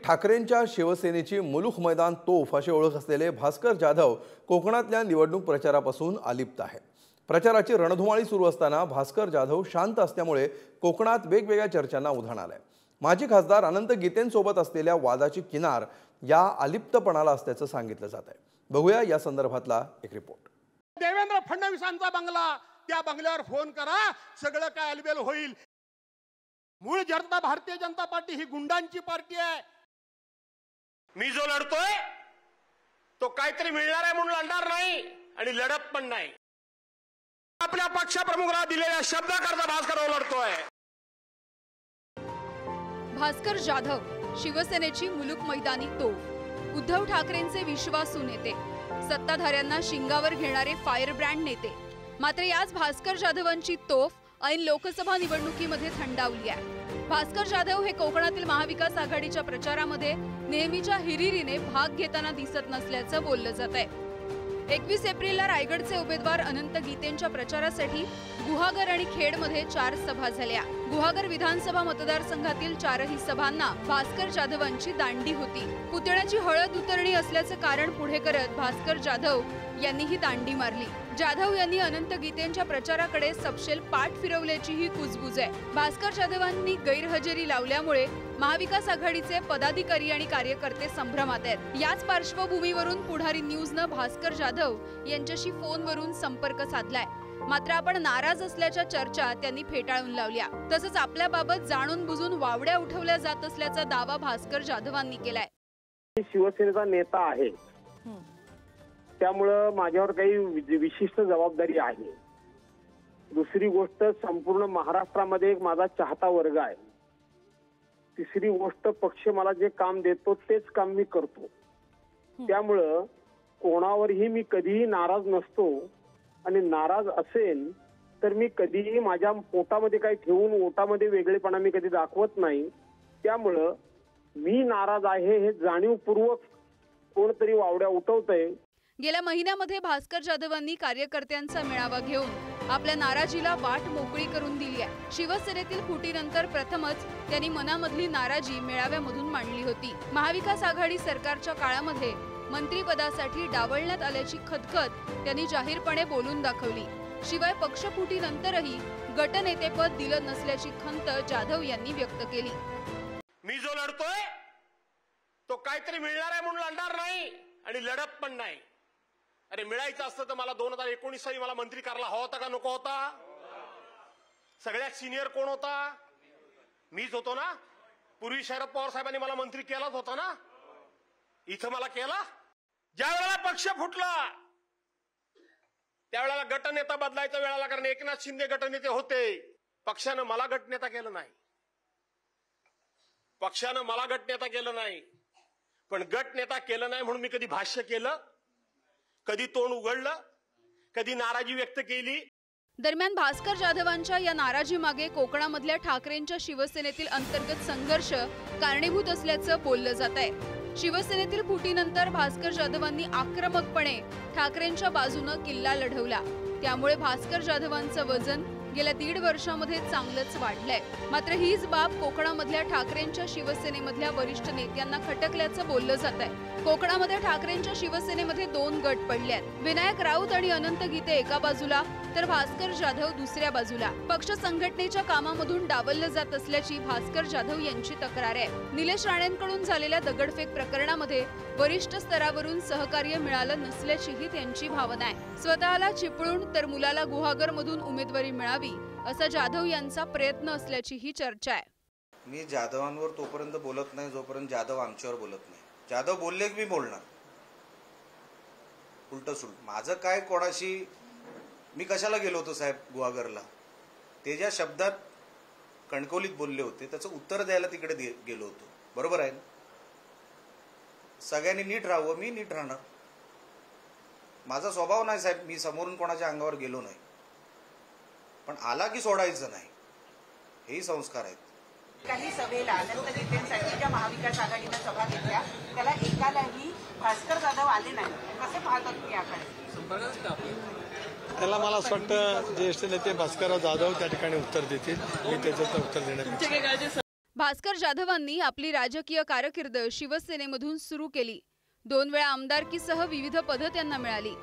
ठाकरेंच्या शिवसेनेची मुलुख मैदान तोफ अशी ओळख असलेले भास्कर जाधव कोकणातल्या निवडणूक प्रचारापासून अलिप्त आहेत। प्रचाराची रणधुमाळी सुरू असताना भास्कर जाधव शांत असल्यामुळे कोकणात वेगवेगळ्या चर्चांना उधाण आलंय। माजी खासदार अनंत गीतेंसोबत असलेल्या वादाची किनार या अलिप्तपणाला असल्याचं सांगितलं जात आहे। बघूया या संदर्भातला एक रिपोर्ट। देवेंद्र फडणवीसांचा बंगला, त्या बंगल्यावर फोन करा, सगळं काय अलबेल होईल। मूळ जनता भारतीय जनता पार्टी ही गुंडांची पार्टी आहे। मी जो लढतोय तो काहीतरी मिळणार आहे म्हणून लढणार नाही आणि लढत पण नाही। आपल्या पक्षप्रमुखाला दिलेल्या शब्दाकरता भास्कर लढतोय। भास्कर जाधव शिवसेनेची मुलुख मैदानी तोफ, उद्धव ठाकरेंचे विश्वासू नेते, सत्ताधाऱ्यांना शिंगावर घेणारे फायर ब्रँड नेते। मात्र याच भास्कर जाधवांची तोफ ऐन लोकसभा निवडणुकीमध्ये थंडावली आहे। भास्कर जाधव हे कोकणातील महाविकास आघाडीच्या प्रचारामध्ये नेहमीच्या हिरिरीने भाग घेताना दिसत नसल्याचं बोललं जात आहे। 21 एप्रिलला रायगडचे उमेदवार अनंत गीतेंच्या प्रचारासाठी गुहागर आणि खेडमध्ये 4 सभा झाल्या। गुहागर विधानसभा मतदारसंघातील 4ही सभांना भास्कर जाधवांची दांडी होती। पुतळ्याची हळद उतरणी असल्याचं कारण पुढे करत भास्कर जाधव यांनी ही दांडी मारली। जाधव यांनी अनंत गीतेंच्या प्रचाराकडे सपशेल पाठ फिरवल्याची ही कुजबुज आहे। भास्कर जाधवांनी गैरहजेरी लावल्यामुळे महाविकास आघाडीचे पदाधिकारी आणि कार्यकर्ते संभ्रमात आहेत। याच पार्श्वभूमीवरून पुढारी न्यूजनं भास्कर जाधव यांच्याशी फोनवरून संपर्क साधलाय। मात्र आपण नाराज असल्याच्या चर्चा त्यांनी फेटाळून लावल्या। तसंच आपल्याबाबत जाणून बुजून वावड्या उठवल्या जात असल्याचा दावा भास्कर जाधवांनी केलाय। शिवसेनेचा नेता आहे, त्यामुळे माझ्यावर काही विशिष्ट जबाबदारी आहे। दुसरी गोष्ट, संपूर्ण महाराष्ट्रामध्ये माझा चाहता वर्ग आहे। तिसरी गोष्ट, पक्ष मला जे काम देतो तेच काम मी करतो। त्यामुळे कोणावरही मी कधीही नाराज नसतो आणि नाराज असेल तर मी कधीही माझ्या पोटामध्ये काही ठेवून ओटामध्ये वेगळेपणा मी कधी दाखवत नाही। त्यामुळे मी नाराज आहे हे जाणीवपूर्वक कोणतरी वावड्या उठवतंय। गेल्या महिन्यामध्ये भास्कर जाधवांनी कार्यकर्त्यांचा मेळावा घेऊन आपल्या नाराजीला वाट मोकळी करून दिली आहे। शिवसेनेतील फुटीनंतर प्रथमच त्यांनी मनामधली नाराजी मेळाव्यामधून मांडली होती। महाविकास आघाडी सरकारच्या काळामध्ये मंत्रिपदासाठी डावलण्यात आल्याची खदखद त्यांनी जाहीरपणे बोलून दाखवली। शिवाय पक्षफुटीनंतरही गटनेतेपद दिलं नसल्याची खंत जाधव यांनी व्यक्त केली। मी जो लढतोय तो काहीतरी मिळणार आहे म्हणून लढणार नाही आणि लढत पण नाही। अरे मिळायचं असतं तर मला 2019 साली मला मंत्री करायला हवा होता का नको होता? सगळ्यात सिनियर कोण होता? मीच होतो ना। पूर्वी शरद पवार साहेबांनी मला मंत्री केलाच होता ना। इथं मला केला। ज्या वेळेला पक्ष फुटला त्यावेळेला गटनेता बदलायचा वेळाला, कारण एकनाथ शिंदे गटनेते होते। पक्षानं मला गटनेता केलं नाही, पक्षानं मला गटनेता केलं नाही। पण गटनेता केलं नाही म्हणून मी कधी भाष्य केलं, कधी तोंड उघडलं, कधी नाराजी व्यक्त केली? दरम्यान भास्कर जाधवांच्या या नाराजी मागे कोकणामधल्या ठाकरेंच्या शिवसेनेतील अंतर्गत संघर्ष कारणीभूत असल्याचं बोललं जात आहे। शिवसेनेतील फुटीनंतर भास्कर जाधवांनी आक्रमकपणे ठाकरेंच्या बाजूनं किल्ला लढवला। त्यामुळे भास्कर जाधवांचं वजन गेल्या 1.5 वर्षामध्ये चांगलंच वाढलंय। मात्र हीच बाब कोकणामधल्या ठाकरेंच्या शिवसेनेमधल्या वरिष्ठ नेत्यांना खटकल्याचं बोललं जात आहे। कोकणामध्ये ठाकरेंच्या शिवसेनेमध्ये 2 गट पडले आहेत। विनायक राऊत आणि अनंत गीते एका बाजूला तर भास्कर जाधव दुसऱ्या बाजूला। पक्ष संघटनेच्या कामामधून डावललं जात असल्याची भास्कर जाधव यांची तक्रार आहे। निलेश राणेंकडून झालेल्या दगडफेक प्रकरणामध्ये वरिष्ठ स्तरावरून सहकार्य मिळालं नसल्याचीही त्यांची भावना आहे। स्वतःला चिपळूण तर मुलाला गुहागरमधून उमेदवारी मिळावी असा जाधव यांचा प्रयत्न असल्याची ही चर्चा आहे। मी जाधवांवर तोपर्यंत बोलत नाही जोपर्यंत जाधव आमच्यावर बोलत नाही। जाधव बोलले की मी बोलणार, उलट सुलट। माझं काय कोणाशी, मी कशाला गेलो होतो साहेब गुहागरला? ते ज्या शब्दात कणकवलीत बोलले होते त्याचं उत्तर द्यायला तिकडे गेलो होतो, बरोबर आहे ना? सगळ्यांनी नीट राहावं, मी नीट राहणार। माझा स्वभाव नाही साहेब, मी समोरून कोणाच्या अंगावर गेलो नाही, पण आला की सोडायचं नाही, हेही संस्कार आहेत। काही सभेला अनंत गीतेंसाठी ज्या महाविकास आघाडीने सभा घेतल्या त्याला एकालाही भास्कर जाधव आले नाही, कसे पाहतात तुम्ही याकडे? त्याला मला असं वाटतं ज्येष्ठ नेते भास्करराव जाधव त्या ठिकाणी उत्तर देतील, मी त्याचं उत्तर देणार। भास्कर जाधवांनी आपली राजकीय कारकीर्द शिवसेनेमधून सुरू केली. 2 वेळा आमदारकीसह विविध पदं त्यांना मिळाली.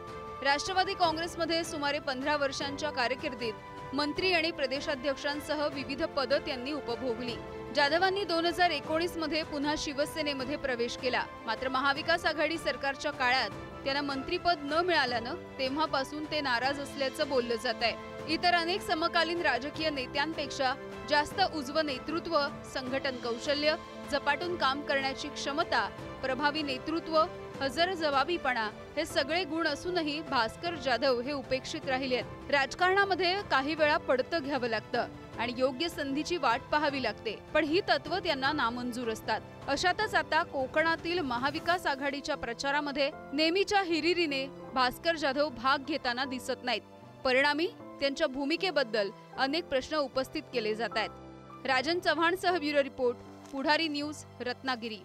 राष्ट्रवादी काँग्रेसमध्ये सुमारे 15 वर्षांच्या कारकिर्दीत मंत्री आणि प्रदेशाध्यक्षांसह विविध पदं त्यांनी उपभोगली. जाधवांनी 2019 मध्ये पुन्हा शिवसेनेमध्ये प्रवेश केला. मात्र महाविकास आघाडी सरकारच्या काळात त्यांना मंत्रीपद न मिळाल्यानं तेव्हापासून ते नाराज असल्याचं बोललं जात आहे. इतर अनेक समकालीन राजकीय नेत्यांपेक्षा जास्त उजवं नेतृत्व, संघटन कौशल्य, झपाटून काम करण्याची क्षमता, प्रभावी नेतृत्व, हजरजबाबीपणा हे सगळे गुण असूनही भास्कर जाधव हे उपेक्षित राहिलेत. राजकारणामध्ये काही वेळा पडतं घ्यावं लागतं आणि योग्य संधीची वाट पाहावी लागते, पण ही तत्व त्यांना नामंजूर असतात. अशातच आता कोकणातील महाविकास आघाडीच्या प्रचारामध्ये नेहमीच्या हिरिरीने भास्कर जाधव भाग घेताना दिसत नाहीत. परिणामी त्यांच्या भूमिकेबद्दल अनेक प्रश्न उपस्थित केले जात आहेत. राजन चव्हाणसह ब्युरो रिपोर्ट, पुढारी न्यूज, रत्नागिरी.